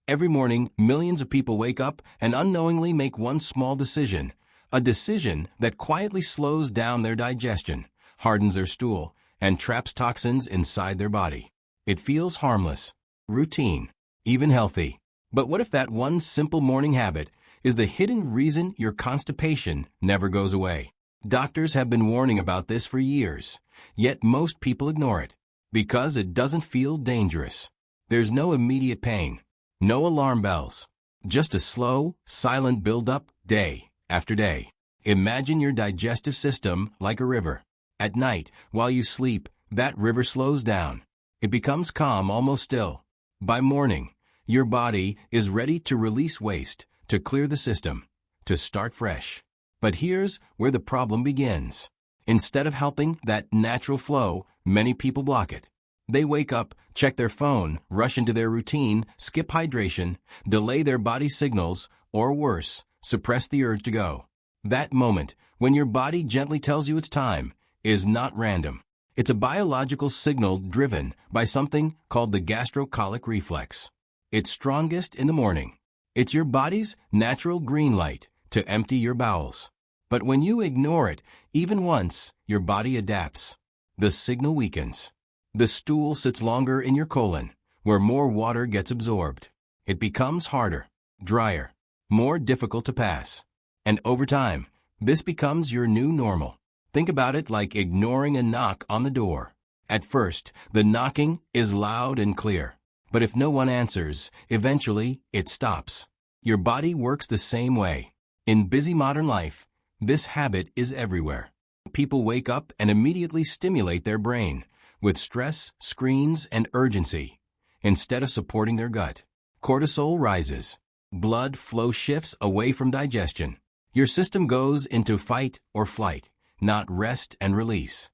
Every morning, millions of people wake up and unknowingly make one small decision, a decision that quietly slows down their digestion, hardens their stool, and traps toxins inside their body. It feels harmless, routine, even healthy. But what if that one simple morning habit is the hidden reason your constipation never goes away? Doctors have been warning about this for years, yet most people ignore it because it doesn't feel dangerous. There's no immediate pain, no alarm bells, just a slow, silent build-up day after day. Imagine your digestive system like a river. At night, while you sleep, that river slows down. It becomes calm, almost still. By morning, your body is ready to release waste, to clear the system, to start fresh. But here's where the problem begins. Instead of helping that natural flow, many people block it. They wake up, check their phone, rush into their routine, skip hydration, delay their body's signals, or worse, suppress the urge to go. That moment, when your body gently tells you it's time, is not random. It's a biological signal driven by something called the gastrocolic reflex. It's strongest in the morning. It's your body's natural green light to empty your bowels. But when you ignore it, even once, your body adapts. The signal weakens. The stool sits longer in your colon, where more water gets absorbed. It becomes harder, drier, more difficult to pass. And over time, this becomes your new normal. Think about it like ignoring a knock on the door. At first, the knocking is loud and clear. But if no one answers, eventually it stops. Your body works the same way. In busy modern life, this habit is everywhere. People wake up and immediately stimulate their brain with stress, screens, and urgency. Instead of supporting their gut, cortisol rises. Blood flow shifts away from digestion. Your system goes into fight or flight, not rest and release.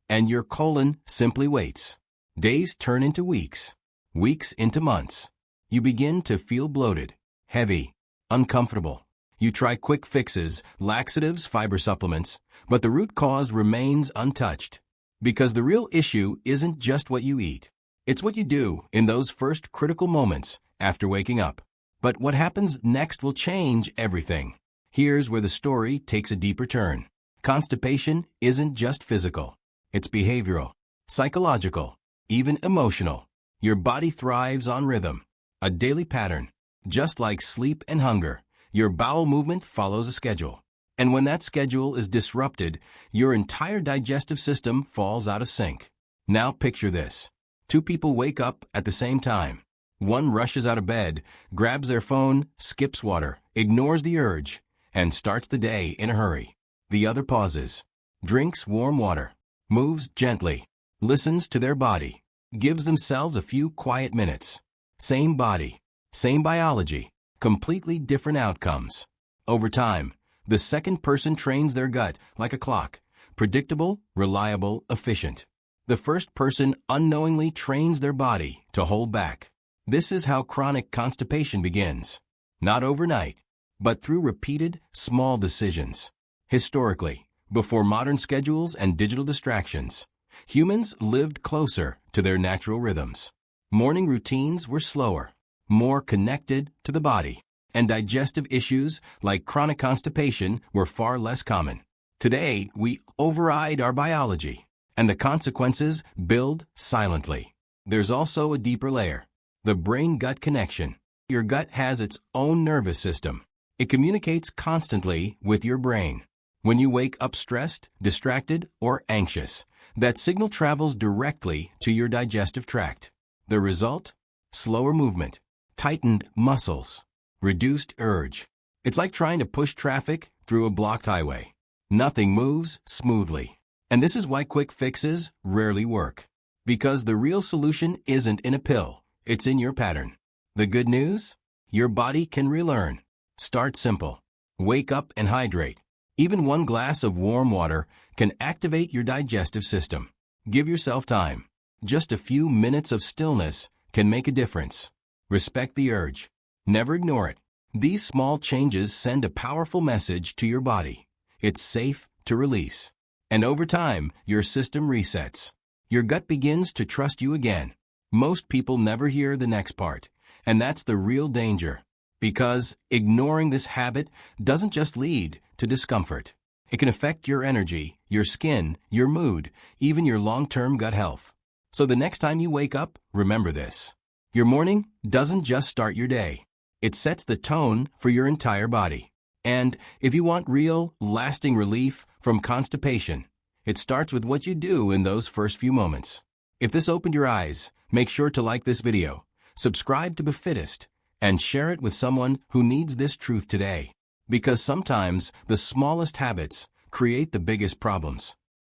And your colon simply waits. Days turn into weeks, weeks into months. You begin to feel bloated, heavy, uncomfortable. You try quick fixes, laxatives, fiber supplements, but the root cause remains untouched. Because the real issue isn't just what you eat. It's what you do in those first critical moments after waking up. But what happens next will change everything. Here's where the story takes a deeper turn. Constipation isn't just physical. It's behavioral, psychological, even emotional. Your body thrives on rhythm, a daily pattern. Just like sleep and hunger, your bowel movement follows a schedule. And when that schedule is disrupted, your entire digestive system falls out of sync. Now picture this. Two people wake up at the same time. One rushes out of bed, grabs their phone, skips water, ignores the urge, and starts the day in a hurry. The other pauses, drinks warm water, moves gently, listens to their body, gives themselves a few quiet minutes. Same body, same biology, completely different outcomes. Over time, the second person trains their gut like a clock, predictable, reliable, efficient. The first person unknowingly trains their body to hold back. This is how chronic constipation begins. Not overnight, but through repeated, small decisions. Historically, before modern schedules and digital distractions, humans lived closer to their natural rhythms. Morning routines were slower, more connected to the body, and digestive issues like chronic constipation were far less common. Today, we override our biology, and the consequences build silently. There's also a deeper layer, the brain-gut connection. Your gut has its own nervous system. It communicates constantly with your brain. When you wake up stressed, distracted, or anxious, that signal travels directly to your digestive tract. The result? Slower movement, tightened muscles, reduced urge. It's like trying to push traffic through a blocked highway. Nothing moves smoothly. And this is why quick fixes rarely work. Because the real solution isn't in a pill, it's in your pattern. The good news? Your body can relearn. Start simple. Wake up and hydrate. Even one glass of warm water can activate your digestive system. Give yourself time. Just a few minutes of stillness can make a difference. Respect the urge. Never ignore it. These small changes send a powerful message to your body. It's safe to release. And over time, your system resets. Your gut begins to trust you again. Most people never hear the next part. And that's the real danger. Because ignoring this habit doesn't just lead to discomfort. It can affect your energy, your skin, your mood, even your long-term gut health. So the next time you wake up, remember this. Your morning doesn't just start your day. It sets the tone for your entire body. And if you want real, lasting relief from constipation, it starts with what you do in those first few moments. If this opened your eyes, make sure to like this video, subscribe to Befittest, and share it with someone who needs this truth today. Because sometimes the smallest habits create the biggest problems.